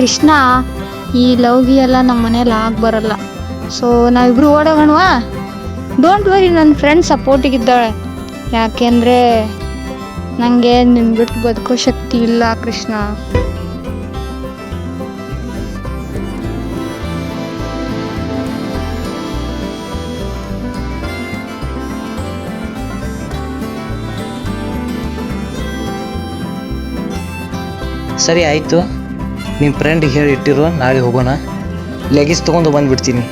ಕೃಷ್ಣ ಈ ಲವ್ಗಿ ಎಲ್ಲ ನಮ್ಮ ಮನೇಲಿ ಬರಲ್ಲ. ಸೊ ನಾವಿಬ್ರು ಓಡೋಗಣವಾ? ಡೋಂಟ್ ವರಿ, ನನ್ನ ಫ್ರೆಂಡ್ ಸಪೋರ್ಟಿಗಿದ್ದಾಳೆ. ಯಾಕೆಂದರೆ ನನಗೆ ನಿನ್ನ ಬಿಟ್ಟು ಬದುಕೋ ಶಕ್ತಿ ಇಲ್ಲ ಕೃಷ್ಣ. ಸರಿ ಆಯಿತು, ನಿಮ್ಮ ಫ್ರೆಂಡಿಗೆ ಹೇಳಿ ಇಟ್ಟಿರು, ನಾಳೆ ಹೋಗೋಣ. ಲೆಗೀಸ್ ತೊಗೊಂಡು ಬಂದುಬಿಡ್ತೀನಿ.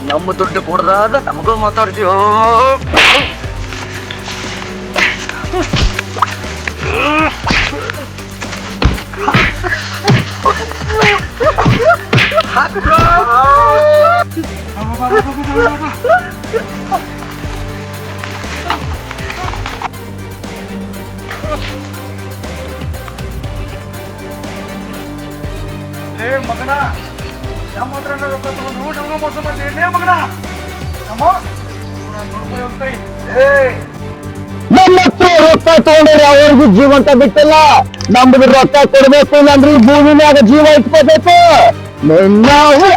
ನಮ್ಮ ದುಡ್ಡು ಕೊಡ್ದಾದ ನಮಗೂ ಮಾತಾಡ್ತೀವೋ. ಮಗನ ನಮ್ಮ ಹತ್ರ ರೊಕ್ಕ ತಗೊಂಡು ನಮ್ಗೆ ಮೋಸ ಮಾಡ್ತೀವಿ ಮಗನ. ನಮ್ಮ ಹತ್ರ ರೊಕ್ಕ ತಗೊಂಡ್ರೆ ಅವ್ರಿಗೂ ಜೀವಂತ ಬಿಟ್ಟಿಲ್ಲ. ನಮ್ದು ರೊಕ್ಕ ಕೊಡ್ಬೇಕು, ಇಲ್ಲಾಂದ್ರೆ ಈ ಭೂಮಿನ್ಯಾಗ ಜೀವ ಇಟ್ಕೋಬೇಕು. ನಾವು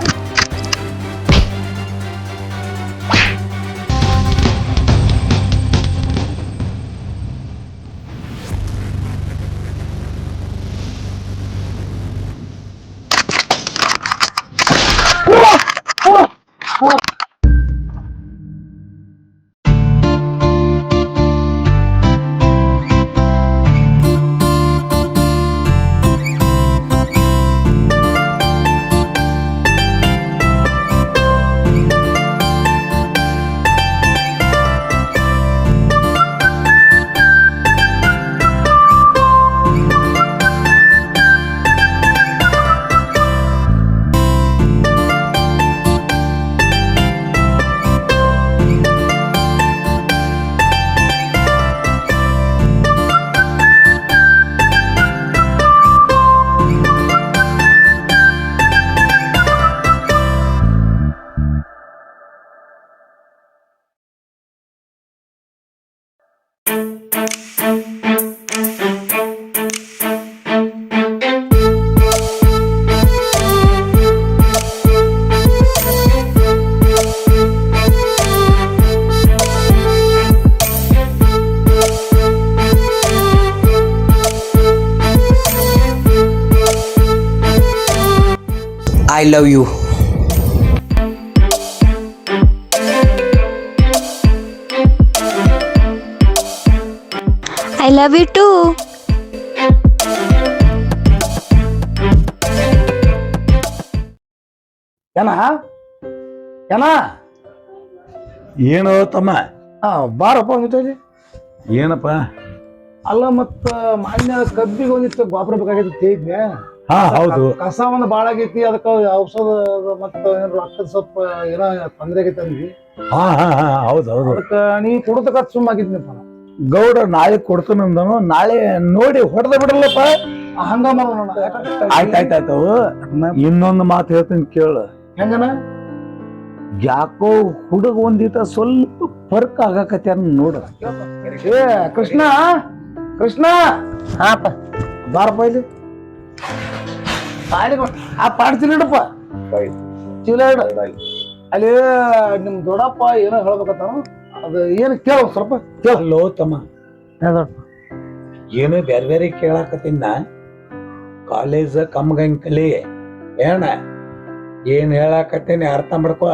I love you. I love you too. ಏನ ಏನ ಏನು ತಮ್ಮ? ಬಾರಪ್ಪ ಒಂದಿಟ್ಟಲ್ಲಿ. ಏನಪ್ಪ? ಅಲ್ಲ ಮತ್ತ ಮಾನ್ಯ ಕಬ್ಬಿಗೆ ಒಂದಿಷ್ಟು ಗೊಬ್ಬರ ಬೇಕಾಗಿತ್ತು ತೇಜ್ಞೆ. ಹಾ ಹೌದು. ಕಸ ಒಂದು ಭಾಳ ಆಗೈತಿ, ಅದಕ್ಕೆ ಔಷಧ ಮತ್ತ ಏನಾರ ರೊಕ್ಕದ ಸ್ವಲ್ಪ ಏನೋ ತೊಂದರೆ ಆಗೈತಿ ಅಂದ್ವಿ. ಹಾ ಹಾ ಹಾ ಹೌದು ಹೌದು. ಅದಕ್ಕೆ ನೀ ಕೊಡತಕ್ಕ ಸುಮ್ಮ ಆಗಿದ್ನಪ್ಪ. ಗೌಡ ನಾಳೆ ಕೊಡ್ತಾನಂದನು, ನಾಳೆ ನೋಡಿ ಹೊಡೆದ ಬಿಡಲ್ಲಪ್ಪ. ಹಂಗ ಮಾಡೋಣ. ಆಯ್ತಾಯ್ತಾಯ್ತು. ಇನ್ನೊಂದು ಮಾತು ಹೇಳ್ತೀನಿ ಕೇಳು. ಹೆಂಗನ? ಯಾಕೋ ಹುಡುಗ ಒಂದಿಟ ಸ್ವಲ್ಪ ಫರ್ಕ್ ಆಗಕತ್ಯ ನೋಡ. ಏ ಕೃಷ್ಣ ಕೃಷ್ಣ, ಹಾಪ ಬಾರಪ್ಪ ಇಲ್ಲಿ. ಆ ಪಾಡ್ ಚೀಲ ಇಡಪ್ಪ, ಚೀಲ ಇಡ. ಅಲ್ಲಿ ನಿಮ್ ದೊಡ್ಡಪ್ಪ ಏನೋ ಹೇಳ್ಬೇಕಂತ, ಅದು ಏನು ಕೇಳ ಸ್ವಲ್ಪ ಕೇಳ. ಲೋ ತಮ್ಮ, ಏನು ಬ್ಯಾರೆ ಬ್ಯಾರೆ ಕೇಳಾಕತ್ತೀನ. ಕಾಲೇಜ್ ಕಮ್ಮಗಂಗ್ ಕಲಿ ಏನ ಏನ್ ಹೇಳಾಕತ್ತೀನಿ ಅರ್ಥ ಮಾಡ್ಕೊ.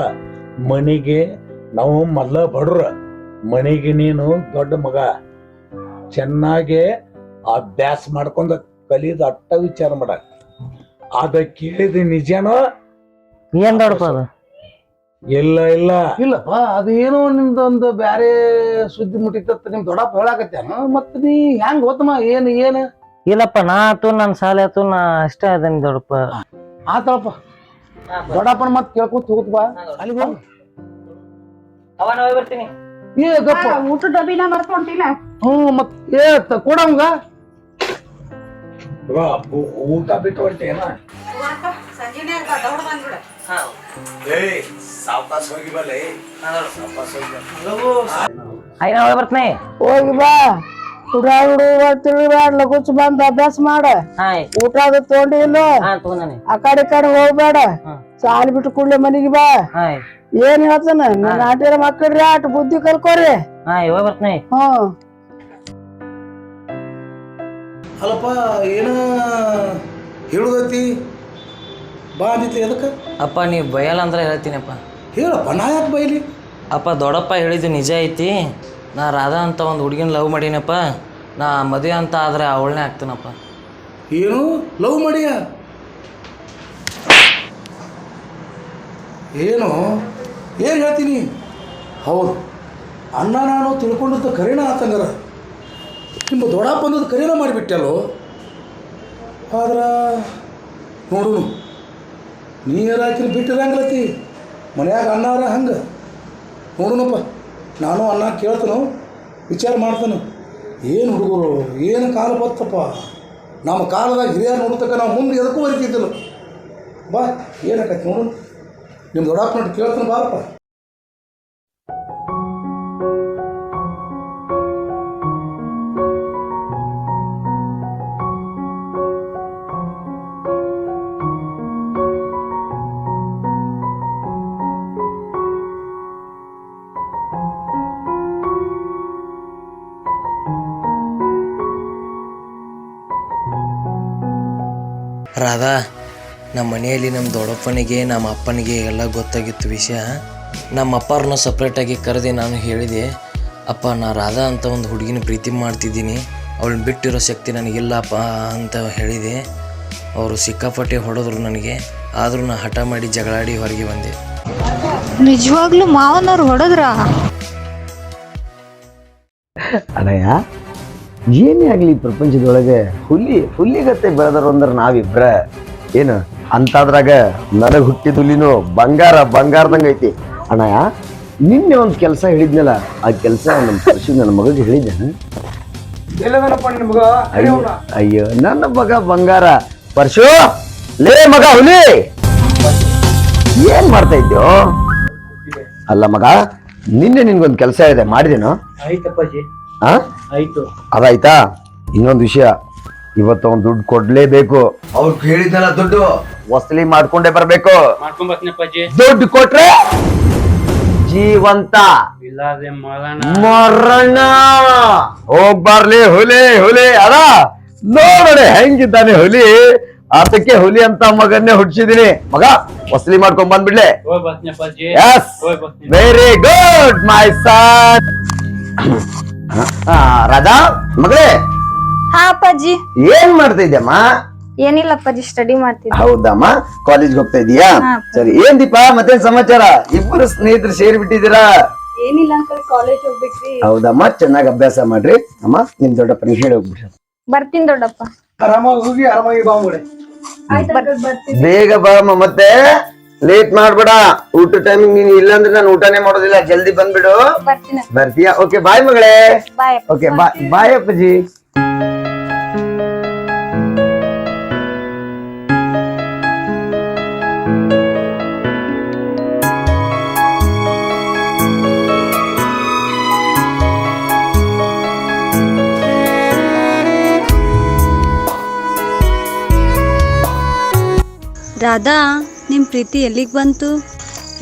ಮನಿಗೆ ನಾವು ಮೊದ್ಲ ಬಡ್ರ, ಮನಿಗೆ ನೀನು ದೊಡ್ಡ ಮಗ. ಚೆನ್ನಾಗಿ ಅಭ್ಯಾಸ ಮಾಡ್ಕೊಂಡ ಕಲಿಯೋದು ಅಟ್ಟ ವಿಚಾರ ಮಾಡ. ಅದ ಕೇಳಿದ ನಿಜನೋ ಏನ್ ದೊಡ್ಡಪ್ಪ ಅದು? ಇಲ್ಲ ಇಲ್ಲ ಇಲ್ಲಪ್ಪ, ಅದು ಏನೋ ನಿಮ್ದೊಂದು ಬ್ಯಾರೆ ಸುದ್ದಿ ಮುಟ್ಟಿತ್ತ ನಿಮ್ ದೊಡ್ಡಪ್ಪ ಹೇಳಾಕತ್ಯಾನ. ಮತ್ ನೀ ಹೆಂಗ್ ಗೊತ್ತಮ್ಮ ಏನ್ ಏನ್? ಇಲ್ಲಪ್ಪ, ನಾ ಆತು ನನ್ನ ಸಾಲ ಆತು, ನಾ ಅಷ್ಟೇ ಅದೇನಿ ದೊಡ್ಡಪ್ಪ. ಆತಳಪ್ಪ, ದೊಡ್ಡಪ್ಪನ ಮತ್ ಕೇಳ್ಕೊತ ಹೋಗುತ್ತ ಬಾ. ಅಲ್ಲಿ ಹೋಗ್. ಬರ್ತೀನಿ. ಏ ಗಪ್ಪ, ಊಟ ಡಬ್ಬಿನ ಮರ್ಕೊಂಟಿಲ್ಲ. ಮತ್ ಏ ಕೊಡಂಗ. ಊಟ ಬಿಟ್ಟು ಹೊಂಟೇನ? ಬರ್ತೀನಿ. ಹೋಗಿ ಬಾ, ಹುಡುಗ ತಿರುಗಾಡ ಲಗುಚ್ ಬಂದ್ ಅಭ್ಯಾಸ ಮಾಡ. ಊಟ ಅದು ತಗೊಂಡಿಲ್ಲ, ಆ ಕಡೆ ಹೋಗ್ಬೇಡ. ಸಾಲಿ ಬಿಟ್ಟು ಕೂಡ್ಲೆ ಮನಿಗೆ ಬಾ. ಏನ್ ಹೇಳ್ತಾನ ನನ್ನ ಆಟಿರ ಮಕ್ಕಳ್ರಿ, ಆಟ ಬುದ್ಧಿ ಕಲ್ಕೋರಿ. ಬರ್ತೀನಿ. ಅಲ್ಲಪ್ಪ, ಏನ ಹೇಳುದೈತಿ? ಬಾ ಅಂದಿತ್ತು ಎದಕ್ಕೆ? ಅಪ್ಪ ನೀ ಬಯಲ್ಲ ಅಂದ್ರೆ ಹೇಳ್ತೀನಪ್ಪ. ಹೇಳಪ್ಪ, ನಾ ಯಾಕೆ ಬೈಲಿ? ಅಪ್ಪ ದೊಡ್ಡಪ್ಪ ಹೇಳಿದ್ದು ನಿಜ ಐತಿ. ನಾ ರಾಧಾ ಅಂತ ಒಂದು ಹುಡುಗಿನ ಲವ್ ಮಾಡೀನಪ್ಪ. ನಾ ಮದುವೆ ಅಂತ ಆದ್ರೆ ಅವಳನ್ನೇ ಆಗ್ತೀನಪ್ಪ. ಏನು ಲವ್ ಮಾಡಿಯ? ಏನು ಏನು ಹೇಳ್ತೀನಿ? ಹೌದು, ಅಣ್ಣ ನಾನು ತಿಳ್ಕೊಂಡದ್ದು ಕರೆನ ಆತಂಗಾರ. ನಿಮ್ಮ ದೊಡ್ಡಪ್ಪ ಅಂದದ್ದು ಕರೆನ ಮಾಡಿಬಿಟ್ಟಲ್ಲೋ. ಆದ್ರೆ ನೋಡು, ನೀರು ಹಾಕಿರಿ ಬಿಟ್ಟಿರಂಗ್ಲತಿ. ಮನ್ಯಾಗ ಅಣ್ಣಾರ ಹಂಗೆ ನೋಡುನಪ್ಪ. ನಾನು ಅಣ್ಣ ಕೇಳ್ತಾನು, ವಿಚಾರ ಮಾಡ್ತಾನು. ಏನು ಹುಡುಗರು, ಏನು ಕಾಲ ಬತ್ತಪ್ಪ. ನಮ್ಮ ಕಾಲದಾಗ ಹಿರಿಯರು ನೋಡ್ತಕ್ಕ ನಾವು ಮುಂದೆ ಎದಕ್ಕೂ ಬರೀತಿದ್ದಿಲ್ಲ. ಬಾ, ಏನಾಕೈತಿ ನೋಡು. ನಿಮ್ಮ ದೊಡ್ಡಪ್ಪ ನೋಡಿ ಕೇಳ್ತಾನೆ, ಬಾರಪ್ಪ. ರಾಧಾ, ನಮ್ಮ ಮನೆಯಲ್ಲಿ ನಮ್ಮ ದೊಡ್ಡಪ್ಪನಿಗೆ ನಮ್ಮ ಅಪ್ಪನಿಗೆ ಎಲ್ಲ ಗೊತ್ತಾಗಿತ್ತು ವಿಷಯ. ನಮ್ಮ ಅಪ್ಪಾರನ್ನ ಸಪ್ರೇಟಾಗಿ ಕರೆದು ನಾನು ಹೇಳಿದೆ, ಅಪ್ಪ ನಾ ರಾಧಾ ಅಂತ ಒಂದು ಹುಡುಗಿನ ಪ್ರೀತಿ ಮಾಡ್ತಿದ್ದೀನಿ, ಅವಳನ್ನ ಬಿಟ್ಟಿರೋ ಶಕ್ತಿ ನನಗಿಲ್ಲಪ್ಪ ಅಂತ ಹೇಳಿದೆ. ಅವರು ಸಿಕ್ಕಾಪಟ್ಟೆ ಹೊಡೆದ್ರು ನನಗೆ. ಆದರೂ ನಾ ಹಠ ಮಾಡಿ ಜಗಳಾಡಿ ಹೊರಗೆ ಬಂದೆ. ನಿಜವಾಗ್ಲೂ ಮಾವನವ್ರು ಹೊಡೆದ್ರ? ಅನಯ್ಯ, ಏನೇ ಆಗ್ಲಿ ಪ್ರಪಂಚದೊಳಗೆ ಹುಲಿಗತ್ತೆ ಬೆಳೆದರು ಅಂದ್ರೆ ನಾವಿಬ್ರ ಏನು ಅಂತಾದ್ರಾಗ ನನಗ್ ಹುಟ್ಟಿದ ಹುಲಿನೂ ಬಂಗಾರದಂಗ ಐತಿ. ಅಣ್ಣಯ್ಯ, ನಿನ್ನೆ ಒಂದು ಕೆಲಸ ಹೇಳಿದ್ನಲ್ಲ, ಆ ಕೆಲಸ ನಮ್ಮ ಪರಶು ನನ್ನ ಮಗಗೆ ಹೇಳಿದ್ದೇನೆ. ಅಯ್ಯೋ ನನ್ನ ಮಗ ಬಂಗಾರ. ಪರಶು, ಲೇ ಮಗ ಹುಲಿ, ಏನ್ ಮಾಡ್ತಾ ಇದ್ಯೋ? ಅಲ್ಲ ಮಗ, ನಿನ್ನೆ ನಿನ್ಗೊಂದು ಕೆಲಸ ಇದೆ, ಮಾಡಿದೇನೋ? ಆಯ್ತು. ಅದಾಯ್ತಾ? ಇನ್ನೊಂದು ವಿಷಯ, ಇವತ್ತು ಅವ್ನು ದುಡ್ಡು ಕೊಡ್ಲೇಬೇಕು. ಅವ್ರು ಹೇಳಿದ್ನಲ್ಲ, ದುಡ್ಡು ವಸೂಲಿ ಮಾಡ್ಕೊಂಡೇ ಬರ್ಬೇಕು. ದುಡ್ಡು ಕೊಟ್ರೆ ಜೀವಂತ, ಮರಣ. ಹೋಗ್ಬಾರ್ಲಿ ಹುಲಿ. ಅದ ನೋಡೋಣ ಹೆಂಗಿದ್ದಾನೆ ಹುಲಿ. ಆತಕ್ಕೆ ಹುಲಿ ಅಂತ ಮಗನ್ನೇ ಹುಡ್ಸಿದೀನಿ. ಮಗ ವಸೂಲಿ ಮಾಡ್ಕೊಂಡ್ ಬಂದ್ಬಿಡ್ಲೆ. ಎಸ್, ವೆರಿ ಗುಡ್ ಮೈ ಸನ್. ರಾಧಾ ಮಗಳೇ, ಹಾ ಅಪ್ಪಾಜಿ. ಏನ್ ಮಾಡ್ತಾ ಇದ್ಯಮ್ಮ? ಏನಿಲ್ಲ ಅಪ್ಪಾಜಿ, ಸ್ಟಡಿ ಮಾಡ್ತಿದ್ದೆ. ಹೌದಮ್ಮ, ಕಾಲೇಜ್ ಹೋಗ್ತಾ ಇದೀಯಾ? ಸರಿ. ಏನ್ ದೀಪಾ ಮತ್ತೇನ್ ಸಮಾಚಾರ? ಇಬ್ಬರು ಸ್ನೇಹಿತರು ಸೇರಿ ಬಿಟ್ಟಿದ್ದೀರಾ? ಏನಿಲ್ಲ ಅಂಕಲ್, ಕಾಲೇಜ್ ಹೋಗ್ಬೇಕ್ರಿ. ಹೌದಮ್ಮ, ಚೆನ್ನಾಗಿ ಅಭ್ಯಾಸ ಮಾಡ್ರಿ. ಅಮ್ಮ ನಿಮ್ ದೊಡ್ಡಪ್ಪನಿಗೆ ಹೇಳಿ ಹೋಗ್ಬಿಡ್ರಿ. ಬರ್ತೀನಿ ದೊಡ್ಡಪ್ಪ. ಆರಾಮಾಗಿ ಹೋಗಿ ಆರಾಮಾಗಿ ಬಾ ಮಗಳೇ. ಬೇಗ ಬಾ ಅಮ್ಮ, ಮತ್ತೆ ಲೇಟ್ ಮಾಡ್ಬೇಡ. ಊಟ ಟೈಮಿಂಗ್ ನೀನ್ ಇಲ್ಲಾಂದ್ರೆ ನಾನು ಊಟನೇ ಮಾಡೋದಿಲ್ಲ. ಜಲ್ದಿ ಬಂದ್ಬಿಡು. ಬರ್ತೀನಿ. ಬರ್ತೀಯಾ? ಓಕೆ ಬಾಯ್ ಮಗಳೇ. ಬಾಯ್. ಓಕೆ ಬಾಯ್ ಅಪ್ಪಾಜಿ. ರಾಧಾ, ನಿಮ್ ಪ್ರೀತಿ ಎಲ್ಲಿಗ್ ಬಂತು?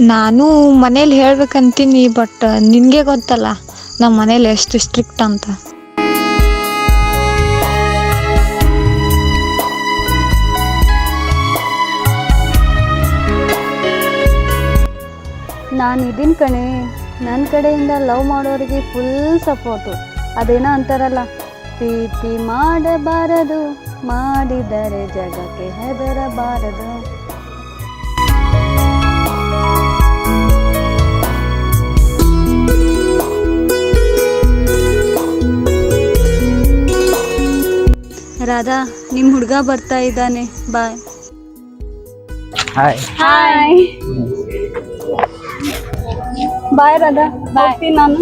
ನಾನು ಮನೇಲಿ ಹೇಳ್ಬೇಕಂತೀನಿ, ಬಟ್ ನಿನ್ಗೆ ಗೊತ್ತಲ್ಲ ನಮ್ಮ ಮನೇಲಿ ಎಷ್ಟು ಸ್ಟ್ರಿಕ್ಟ್ ಅಂತ. ನಾನು ಇದೀನ್ ಕಣೆ, ನನ್ನ ಕಡೆಯಿಂದ ಲವ್ ಮಾಡೋರಿಗೆ ಫುಲ್ ಸಪೋರ್ಟು. ಅದೇನೋ ಅಂತಾರಲ್ಲ, ಪ್ರೀತಿ ಮಾಡಬಾರದು, ಮಾಡಿದರೆ ಜಗಕ್ಕೆ ಹೆದರಬಾರದು. ರಾಧಾ, ನಿಮ್ ಹುಡ್ಗ ಬರ್ತಾ ಇದ್ದಾನೆ, ಬಾಯ್. ಹಾಯ್. ಹಾಯ್ ಬಾಯ್ ರಾಧಾ, ಬರ್ತೀನಿ ನಾನು.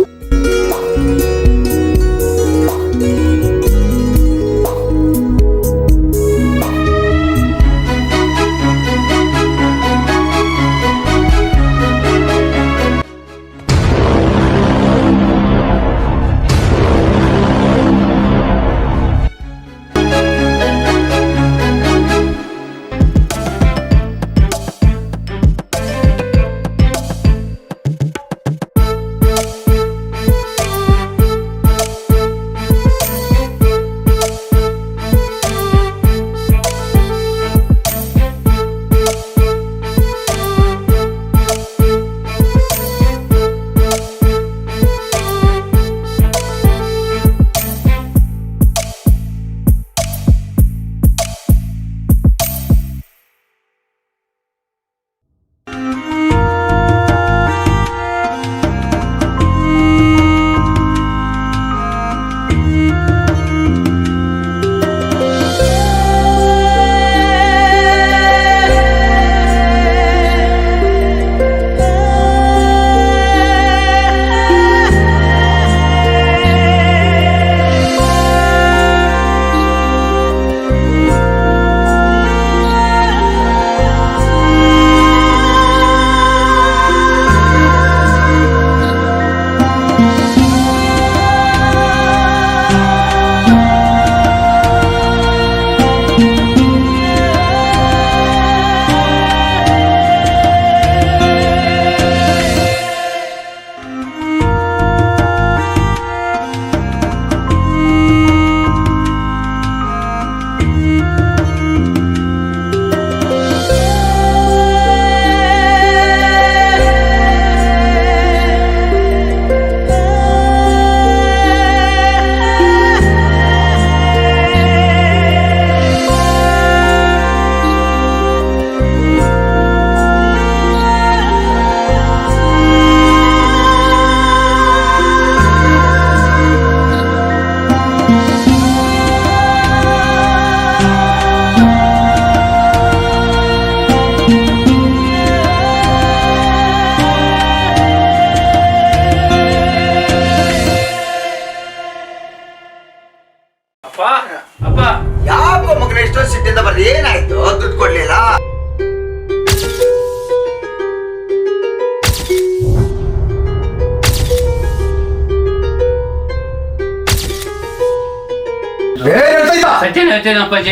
ಯಾಕೋ ಮಗನ ಎಷ್ಟೊಂದು ಸಿಟ್ಟಿಂದ ಬರ್ರಿ? ಏನಾಯ್ತು? ದುಡ್ಡು ಕೊಡ್ಲಿಲ್ಲ?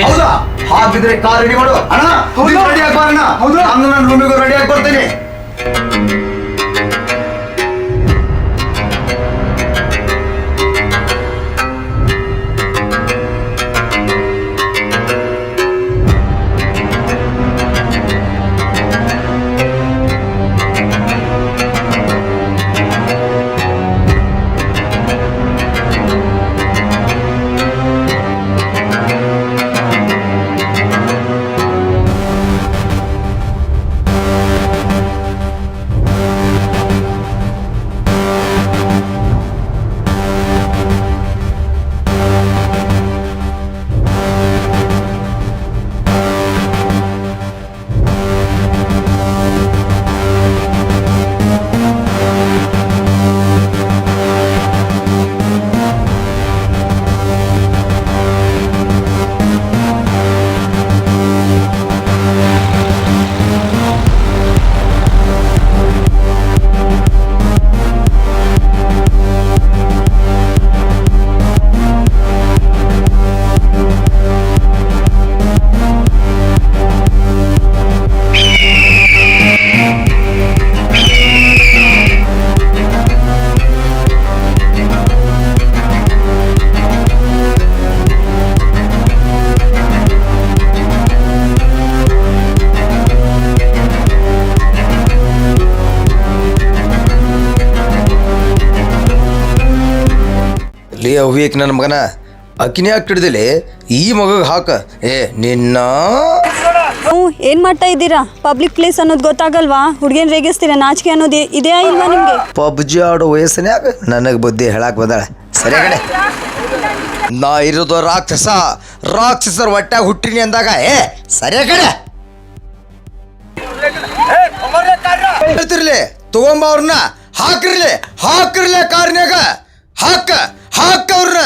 ಹೌದಾ? ಹಾಗಿದ್ರೆ ಕಾರ್ ರೆಡಿ ಮಾಡು ಅಣ್ಣ. ರೆಡಿ ಆಗ್ಬಾರಣ್ಣ. ನಾನು ರೂಮಿಗೂ ರೆಡಿ ಆಗಿ ಬರ್ತೀನಿ. ಲೇ ಅವ್ವೇಕ್ ನನ್ನ ಮಗನ ಅಕ್ಕಿನೇ ಹಾಕ್ತಿಡ್ದಿಲೆ ಈ ಮಗಗೆ ಹಾಕ ಏ ನಿನ್ನ ಏನ್ ಮಾಡ್ತಾ ಇದ್ದೀರಾ? ಪಬ್ಲಿಕ್ ಪ್ಲೇಸ್ ಅನ್ನೋದು ಗೊತ್ತಾಗಲ್ವಾ? ಹುಡುಗಿಯನ್ ರೇಗಿಸ್ತೀರಾ? ನಾಚಿಕೆ ಅನ್ನೋದು ಇದೆಯಾ ಇಲ್ವಾ ನಿಮ್ಗೆ? ಪಬ್ಜಿ ಆಡೋ ವಯಸ್ಸನ್ಯಾಗ ನನಗೆ ಬುದ್ಧಿ ಹೇಳಕ್ ಬಂದಾಳೆ. ಸರಿ ಕಡೆ ನಾ ಇರೋದು ರಾಕ್ಷಸರ ಹೊಟ್ಟಾಗ ಹುಟ್ಟಿನಿ ಅಂದಾಗ ಸರಿಯ ಕಡೆ ಹೇಳ್ತಿರ್ಲಿ ತಗೊಂಬ ಅವ್ರನ್ನ ಹಾಕಿರ್ಲಿ ಕಾರ್ನ್ಯಾಗ ಹಾಕ ಅವ್ರನ್ನ.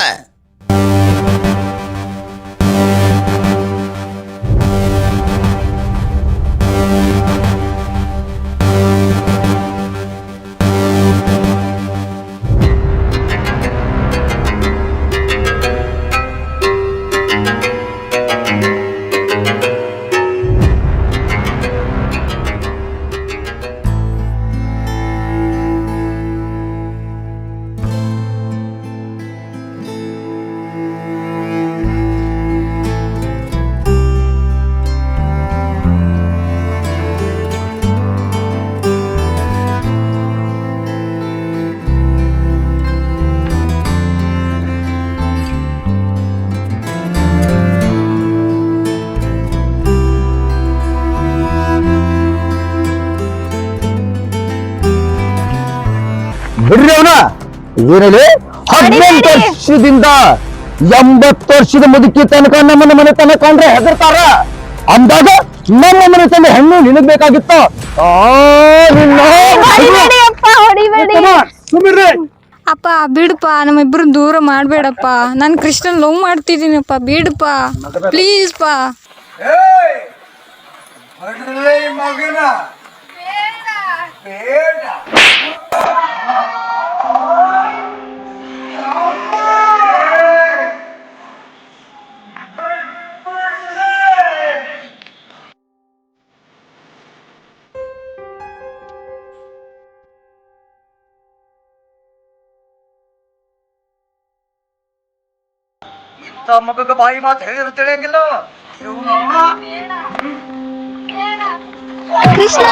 ಬಿಡ್ರಿ ಅವನ ಏನಲ್ಲಿ 18 ವರ್ಷದಿಂದ 80 ವರ್ಷದ ಮುದುಕಿ ತನಕ ನಮ್ಮನ್ನ ಮನೆ ತನಕ ಕಂಡ್ರೆ ಹೆದರ್ತಾರ ಅಂದಾಗ ನಮ್ಮ ಮನೆ ತಂದೆ ಹೆಣ್ಣು ನಿನಗ್ ಬೇಕಾಗಿತ್ತು. ಅಪ್ಪ ಬಿಡಪ್ಪ, ನಮ್ಮಿಬ್ರು ದೂರ ಮಾಡ್ಬೇಡಪ್ಪ. ನಾನು ಕೃಷ್ಣನ್ ಲವ್ ಮಾಡ್ತಿದ್ದೀನಪ್ಪ, ಬಿಡಪ್ಪ ಪ್ಲೀಸ್ ಪಾ. ಮಗಗ ಬಾಯಿ ಮಾತು ಹೇಳಿದ್ರೆ ತಿಳಿಯಂಗಿಲ್ಲ. ಕೃಷ್ಣ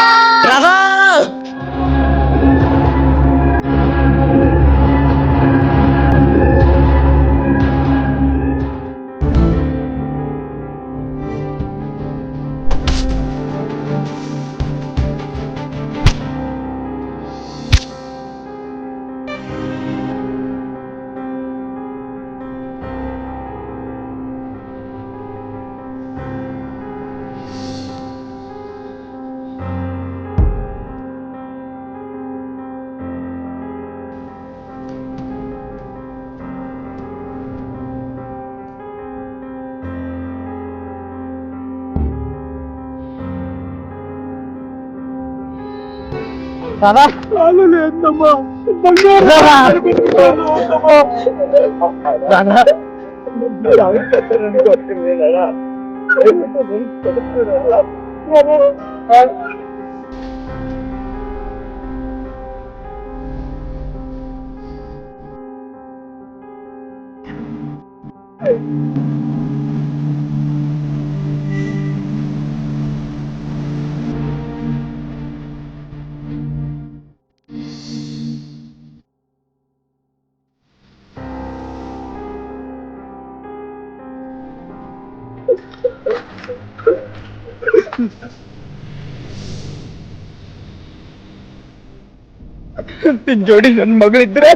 ನಿನ್ ಜೋಡಿ ನನ್ ಮಗಳಿದ್ರೆ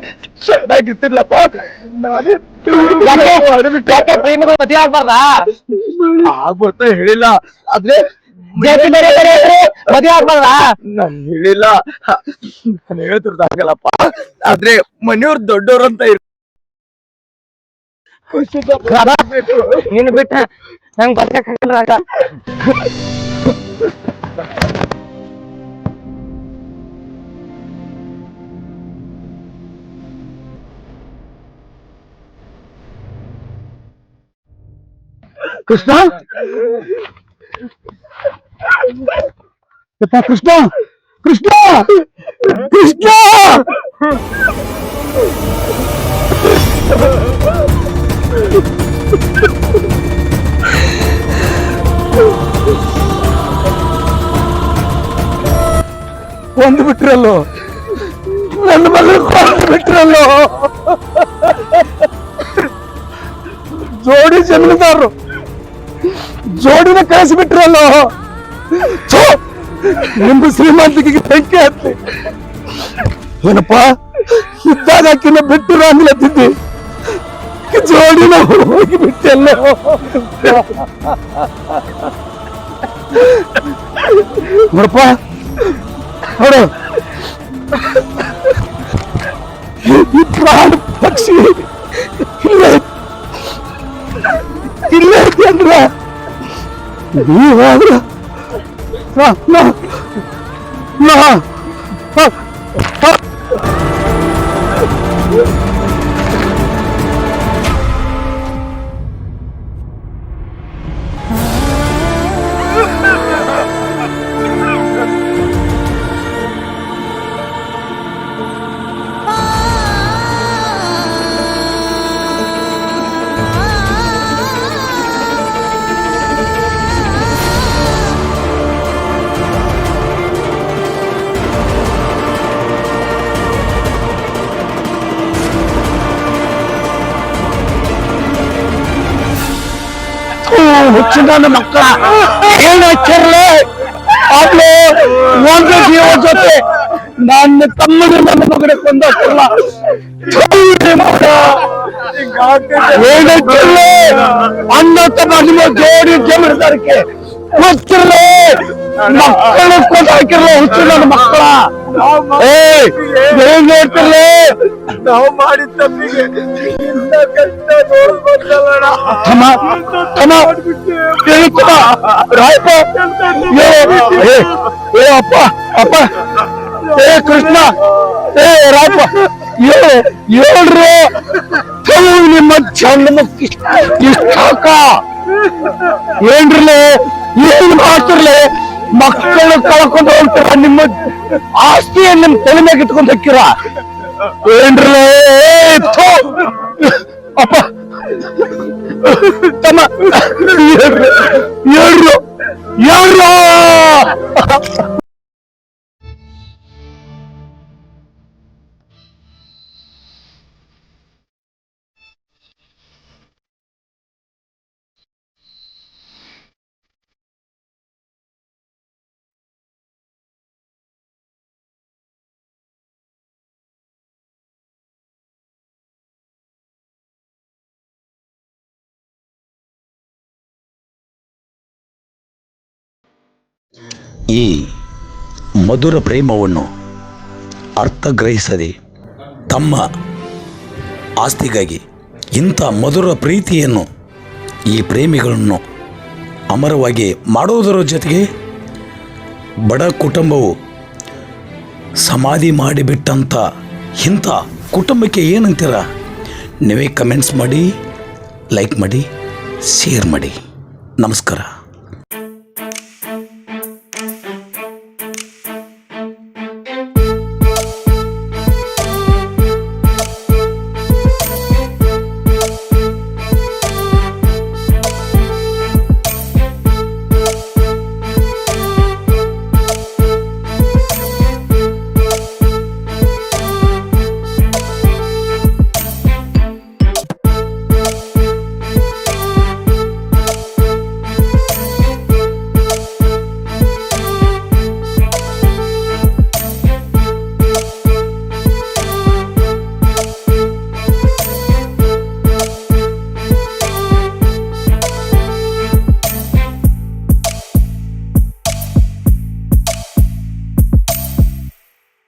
ಚೆನ್ನಾಗಿರ್ತಿರ್ಲಪ್ಪ. ಮದುವೆ ಆಗ್ಬಾರ್ದಾ? ಆಗ್ಬೋತ ಹೇಳಿಲ್ಲ, ಆದ್ರೆ ಮದುವೆ ಆಗ್ಬಾರ್ದಾ? ನಾನ್ ಹೇಳಿಲ್ಲ, ನಾನು ಹೇಳ್ತಿರ್ದಾಗಲ್ಲಪ್ಪ. ಆದ್ರೆ ಮನೆಯವ್ರು ದೊಡ್ಡವ್ರಂತ ನೀನು ಬಿಟ್ಟ ನಂಗೆ ಬರ್ಸಕ್ಕಾಗಲ್ಲ. ಕೃಷ್ಣ ಕೃಷ್ಣ ಕೃಷ್ಣ ಕೃಷ್ಣ ಒಂದು ಬಿಟ್ರಲ್ಲೋ, ನನ್ನ ಮಗಳು ಕೊಂದು ಬಿಟ್ರಲ್ಲೋ. ಜೋಡಿ ಜಮೀನ್ದಾರರು ಜೋಡಿನ ಕಳಿಸಿಬಿಟ್ರಲ್ಲ. ಥು, ನಿಮ್ಮ ಶ್ರೀಮಂತಿಕೆಗೆ ಬೆಂಕಿ ಹತ್ತಿ ಏನಪ್ಪ ಇದ್ದಾಗ ಆಕಿನ ಬಿಟ್ಟು ರಾಮಿಲತ್ತಿದ್ದಿ, ಜೋಡಿನ ಹೋಗಿ ಬಿಟ್ಟೆಲ್ಲ. ನೋಡಪ್ಪ ನೋಡು, ಈ ಪ್ರಾಣ ಪಕ್ಷಿ ಇಲ್ಲೇ ಐತಿ ಅಂದ್ರ ನೀವಾದ್ರ ಹುಚ್ಚು ನನ್ನ ಮಕ್ಕಳ ಏನಾಚರ್ಲೆ ಆಗ್ಲೇ ಒಂದು ಜೀವ ಜೊತೆ ನನ್ನ ತಮ್ಮನ ನನ್ನ ಮಗನ ಕೊಂದಲ್ಲ. ಏನಾಚರ್ಲೆ ಅನ್ನ ತಮ್ಮ ನಿಮ್ಮ ಜೋಡಿ ಜಮೀನ್ದಾರಕ್ಕೆ ಗೊತ್ತಿರಲಿ ಮಕ್ಕಳು ಕೊಂದು ಹಾಕಿರಲ್ಲ. ಹುಚ್ಚು ನನ್ನ ಮಕ್ಕಳ ಏನ್ ಹೇಳ್ತಿರ್ಲಿ ನಾವು ಮಾಡಿದ ತಪ್ಪಿಗೆ ರಾಯಪ್ಪ ಏ ಅಪ್ಪ ಅಪ್ಪ ಏ ಕೃಷ್ಣ ಏ ರಾಯಪ್ಪ ಹೇಳ್ರಿ ನಿಮ್ಮ ಚಂದ ಇಷ್ಟ ಏನ್ರಲಿ ಏನ್ ಮಾಡ್ತಿರ್ಲಿ ಮಕ್ಕಳು ಕಳ್ಕೊಂಡು ಹೋಗ್ತಾರ. ನಿಮ್ಮ ಆಸ್ತಿಯನ್ನು ನಿಮ್ ತಲೆ ಮ್ಯಾಗ ಇಟ್ಕೊಂಡು ಹಾಕಿರ ಏನ್ರಲಿ ಅಪ್ಪ ತಮ್ಮ ಹೇಳ್ರು ಈ ಮಧುರ ಪ್ರೇಮವನ್ನು ಅರ್ಥಗ್ರಹಿಸದೆ ತಮ್ಮ ಆಸ್ತಿಗಾಗಿ ಇಂಥ ಮಧುರ ಪ್ರೀತಿಯನ್ನು ಈ ಪ್ರೇಮಿಗಳನ್ನು ಅಮರವಾಗಿ ಮಾಡುವುದರ ಜೊತೆಗೆ ಬಡ ಕುಟುಂಬವು ಸಮಾಧಿ ಮಾಡಿಬಿಟ್ಟಂಥ ಇಂಥ ಕುಟುಂಬಕ್ಕೆ ಏನಂತೀರ ನೀವೇ ಕಮೆಂಟ್ಸ್ ಮಾಡಿ, ಲೈಕ್ ಮಾಡಿ, ಶೇರ್ ಮಾಡಿ. ನಮಸ್ಕಾರ.